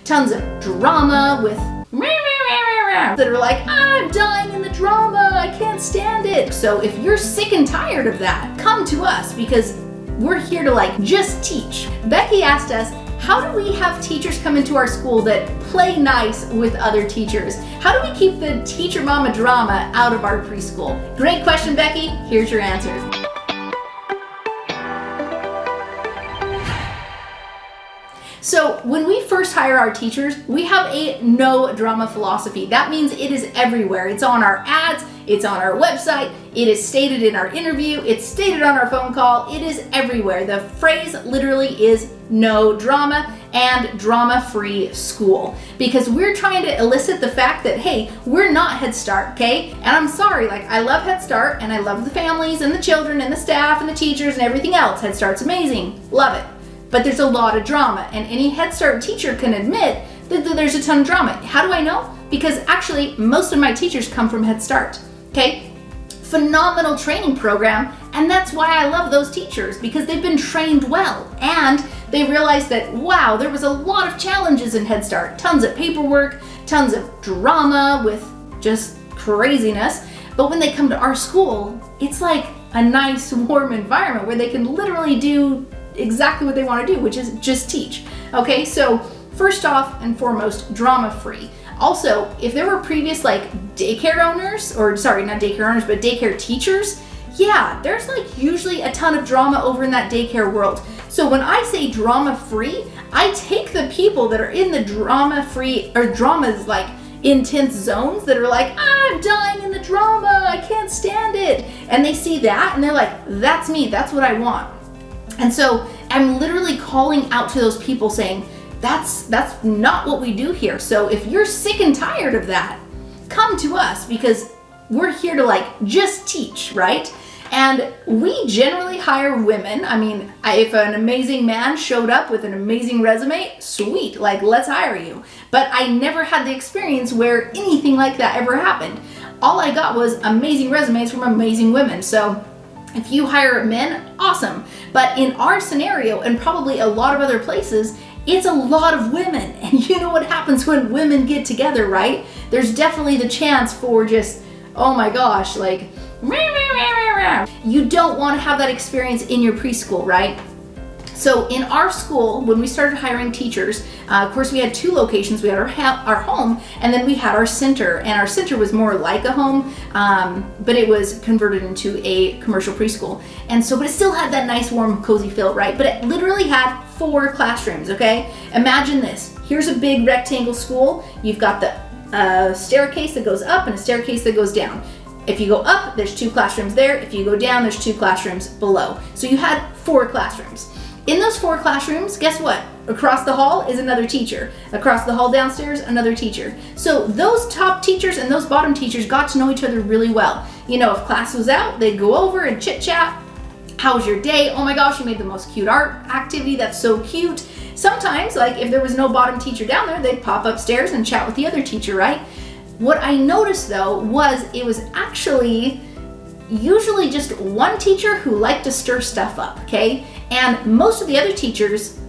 tons of drama with that are like, I'm dying in the drama, I can't stand it. So if you're sick and tired of that, come to us because we're here to like just teach. Becky asked us, how do we have teachers come into our school that play nice with other teachers? How do we keep the teacher mama drama out of our preschool? Great question, Becky. Here's your answer. So when we first hire our teachers, we have a no drama philosophy. That means it is everywhere. It's on our ads, it's on our website, it is stated in our interview, it's stated on our phone call, it is everywhere. The phrase literally is no drama and drama-free school, because we're trying to elicit the fact that, hey, we're not Head Start, okay? And I'm sorry, like I love Head Start and I love the families and the children and the staff and the teachers and everything else. Head Start's amazing, love it. But there's a lot of drama, and any Head Start teacher can admit that there's a ton of drama. How do I know? Because actually most of my teachers come from Head Start, okay? Phenomenal training program, and that's why I love those teachers, because they've been trained well and they realized that, wow, there was a lot of challenges in Head Start. Tons of paperwork, tons of drama with just craziness. But when they come to our school, it's like a nice, warm environment where they can literally do exactly what they want to do, which is just teach. Okay, so first off and foremost, drama-free. Also, if there were previous like daycare owners, or sorry, not daycare owners, but daycare teachers, yeah, there's like usually a ton of drama over in that daycare world. So when I say drama-free, I take the people that are in the drama-free, or drama's like intense zones that are like, I'm dying in the drama, I can't stand it. And they see that and they're like, that's me, that's what I want. And so I'm literally calling out to those people saying, that's not what we do here. So if you're sick and tired of that, come to us, because we're here to like just teach, right? And we generally hire women. I mean, if an amazing man showed up with an amazing resume, sweet, like let's hire you. But I never had the experience where anything like that ever happened. All I got was amazing resumes from amazing women. So if you hire men, awesome. But in our scenario, and probably a lot of other places, it's a lot of women. And you know what happens when women get together, right? There's definitely the chance for just, oh my gosh, like, you don't want to have that experience in your preschool, right? So in our school, when we started hiring teachers, of course we had two locations. We had our home, and then we had our center. And our center was more like a home, but it was converted into a commercial preschool. And so, but it still had that nice, warm, cozy feel, right? But it literally had 4 classrooms, okay? Imagine this. Here's a big rectangle school. You've got the staircase that goes up and a staircase that goes down. If you go up, there's 2 classrooms there. If you go down, there's 2 classrooms below. So you had 4 classrooms. In those 4 classrooms, guess what? Across the hall is another teacher. Across the hall downstairs, another teacher. So those top teachers and those bottom teachers got to know each other really well. You know, if class was out, they'd go over and chit chat. How was your day? Oh my gosh, you made the most cute art activity. That's so cute. Sometimes, like if there was no bottom teacher down there, they'd pop upstairs and chat with the other teacher, right? What I noticed though was it was actually usually just one teacher who liked to stir stuff up, okay? And most of the other teachers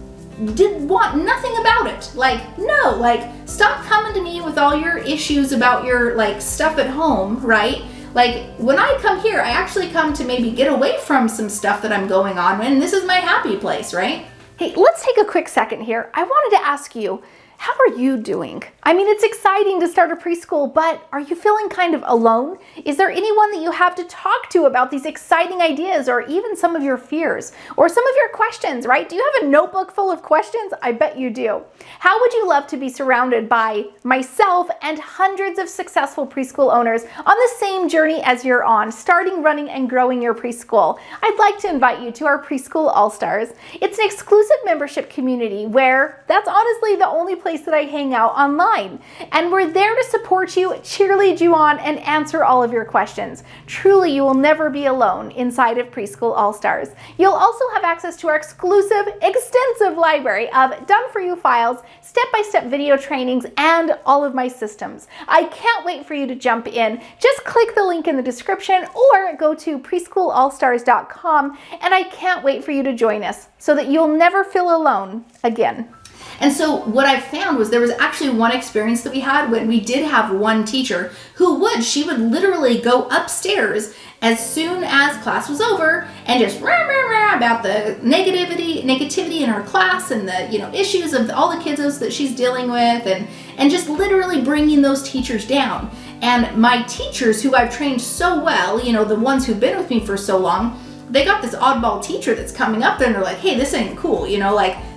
did want nothing about it. Like, no, like, stop coming to me with all your issues about your like stuff at home, right? Like, when I come here, I actually come to maybe get away from some stuff that I'm going on, and this is my happy place, right? Hey, let's take a quick second here. I wanted to ask you, how are you doing? I mean, it's exciting to start a preschool, but are you feeling kind of alone? Is there anyone that you have to talk to about these exciting ideas, or even some of your fears or some of your questions, right? Do you have a notebook full of questions? I bet you do. How would you love to be surrounded by myself and hundreds of successful preschool owners on the same journey as you're on, starting, running, and growing your preschool? I'd like to invite you to our Preschool All-Stars. It's an exclusive membership community where that's honestly the only place that I hang out online. And we're there to support you, cheerlead you on, and answer all of your questions. Truly, you will never be alone inside of Preschool All-Stars. You'll also have access to our exclusive, extensive library of done-for-you files, step-by-step video trainings, and all of my systems. I can't wait for you to jump in. Just click the link in the description or go to preschoolallstars.com, and I can't wait for you to join us so that you'll never feel alone again. And so what I found was there was actually one experience that we had when we did have one teacher she would literally go upstairs as soon as class was over and just rah, rah, rah about the negativity in her class and the issues of all the kiddos that she's dealing with, and just literally bringing those teachers down. And my teachers, who I've trained so well, the ones who've been with me for so long, they got this oddball teacher that's coming up there and they're like, hey, this ain't cool,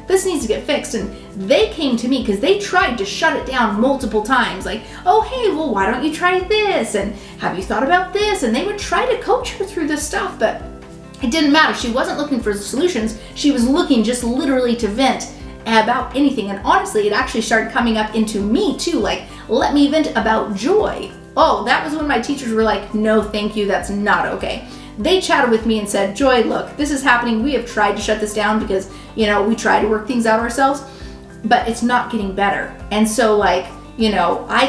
this needs to get fixed. And they came to me because they tried to shut it down multiple times. Like, oh, hey, well, why don't you try this? And have you thought about this? And they would try to coach her through this stuff, but it didn't matter. She wasn't looking for solutions. She was looking just literally to vent about anything. And honestly, it actually started coming up into me too. Like, let me vent about joy. Oh, that was when my teachers were like, no, thank you. That's not okay. They chatted with me and said, Joy, look, this is happening. We have tried to shut this down because, we try to work things out ourselves, but it's not getting better. And so I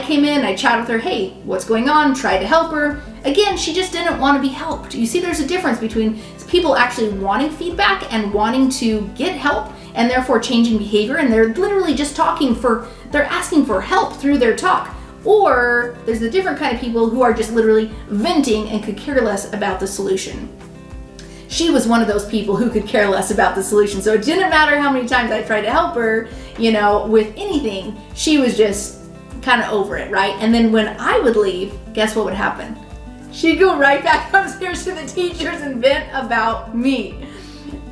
came in, I chatted with her, hey, what's going on? Tried to help her. Again, she just didn't want to be helped. You see, there's a difference between people actually wanting feedback and wanting to get help and therefore changing behavior. And they're literally just they're asking for help through their talk. Or there's a different kind of people who are just literally venting and could care less about the solution. She was one of those people who could care less about the solution. So it didn't matter how many times I tried to help her, with anything, she was just kind of over it, right? And then when I would leave, guess what would happen? She'd go right back upstairs to the teachers and vent about me.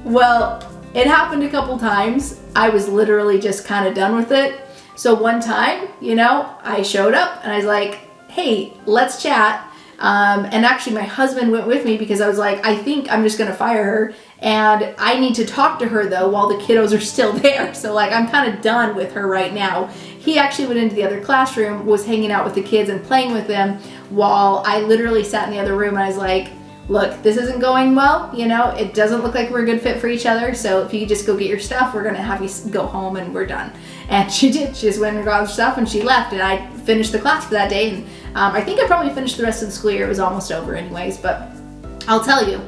Well, it happened a couple times. I was literally just kind of done with it. So one time, I showed up and I was like, hey, let's chat. And actually my husband went with me because I was like, I think I'm just going to fire her. And I need to talk to her though while the kiddos are still there. So I'm kind of done with her right now. He actually went into the other classroom, was hanging out with the kids and playing with them while I literally sat in the other room and I was like, look, this isn't going well. It doesn't look like we're a good fit for each other. So if you just go get your stuff, we're going to have you go home and we're done. And she did. She just went and got her stuff and she left. And I finished the class for that day. And I think I probably finished the rest of the school year. It was almost over anyways. But I'll tell you,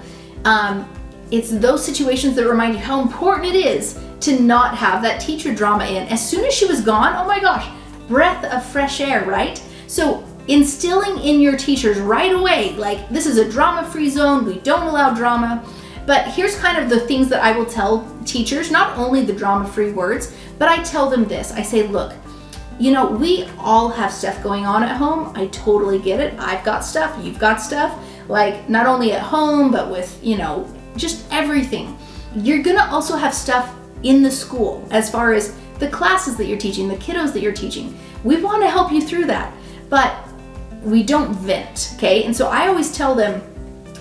it's those situations that remind you how important it is to not have that teacher drama in. As soon as she was gone, oh my gosh, breath of fresh air, right? So instilling in your teachers right away, this is a drama-free zone, we don't allow drama. But here's kind of the things that I will tell teachers, not only the drama-free words, but I tell them this. I say, look, we all have stuff going on at home. I totally get it. I've got stuff, you've got stuff, not only at home, but with, just everything. You're gonna also have stuff in the school as far as the classes that you're teaching, the kiddos that you're teaching. We want to help you through that, but we don't vent, okay? And so I always tell them,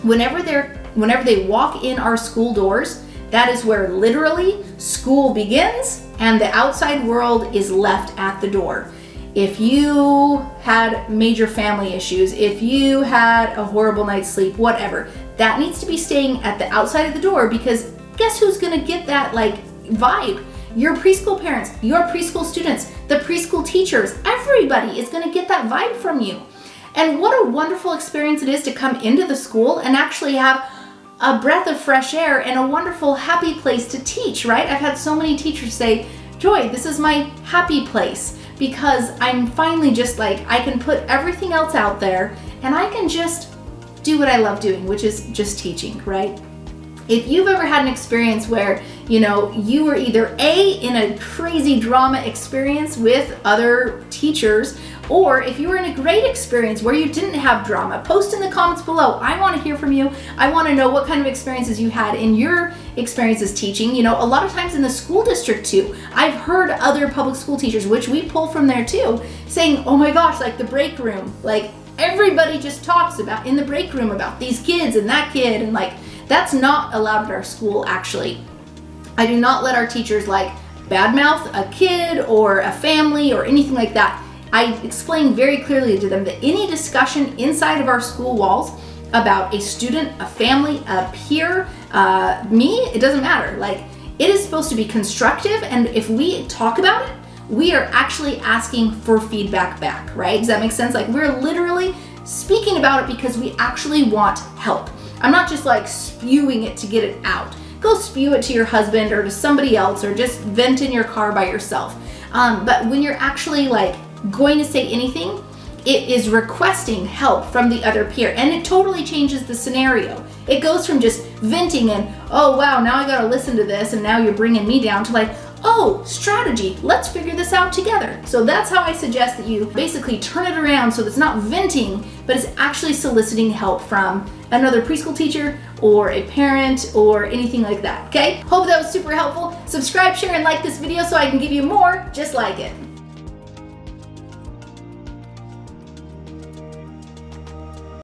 whenever they walk in our school doors, that is where literally school begins and the outside world is left at the door. If you had major family issues, if you had a horrible night's sleep, whatever, that needs to be staying at the outside of the door, because guess who's gonna get that vibe? Your preschool parents, your preschool students, the preschool teachers, everybody is gonna get that vibe from you. And what a wonderful experience it is to come into the school and actually have a breath of fresh air and a wonderful, happy place to teach, right? I've had so many teachers say, Joy, this is my happy place because I'm finally just I can put everything else out there and I can just do what I love doing, which is just teaching, right? If you've ever had an experience where, you were either in a crazy drama experience with other teachers, or if you were in a great experience where you didn't have drama, post in the comments below. I want to hear from you. I want to know what kind of experiences you had in your experiences teaching. A lot of times in the school district too, I've heard other public school teachers, which we pull from there too, saying, oh my gosh, the break room, everybody just talks about in the break room about these kids and that kid, and that's not allowed at our school, actually. I do not let our teachers badmouth a kid or a family or anything like that. I explain very clearly to them that any discussion inside of our school walls about a student, a family, a peer, me, it doesn't matter. It is supposed to be constructive, and if we talk about it, we are actually asking for feedback back, right? Does that make sense? We're literally speaking about it because we actually want help. I'm not just spewing it to get it out. go spew it to your husband or to somebody else, or just vent in your car by yourself. But when you're actually like going to say anything, it is requesting help from the other peer, and it totally changes the scenario. It goes from just venting and, oh wow, now I gotta listen to this and now you're bringing me down, to like, oh, strategy, let's figure this out together. So that's how I suggest that you basically turn it around so that it's not venting, but it's actually soliciting help from another preschool teacher or a parent or anything like that, okay? Hope that was super helpful. Subscribe, share, and like this video so I can give you more just like it.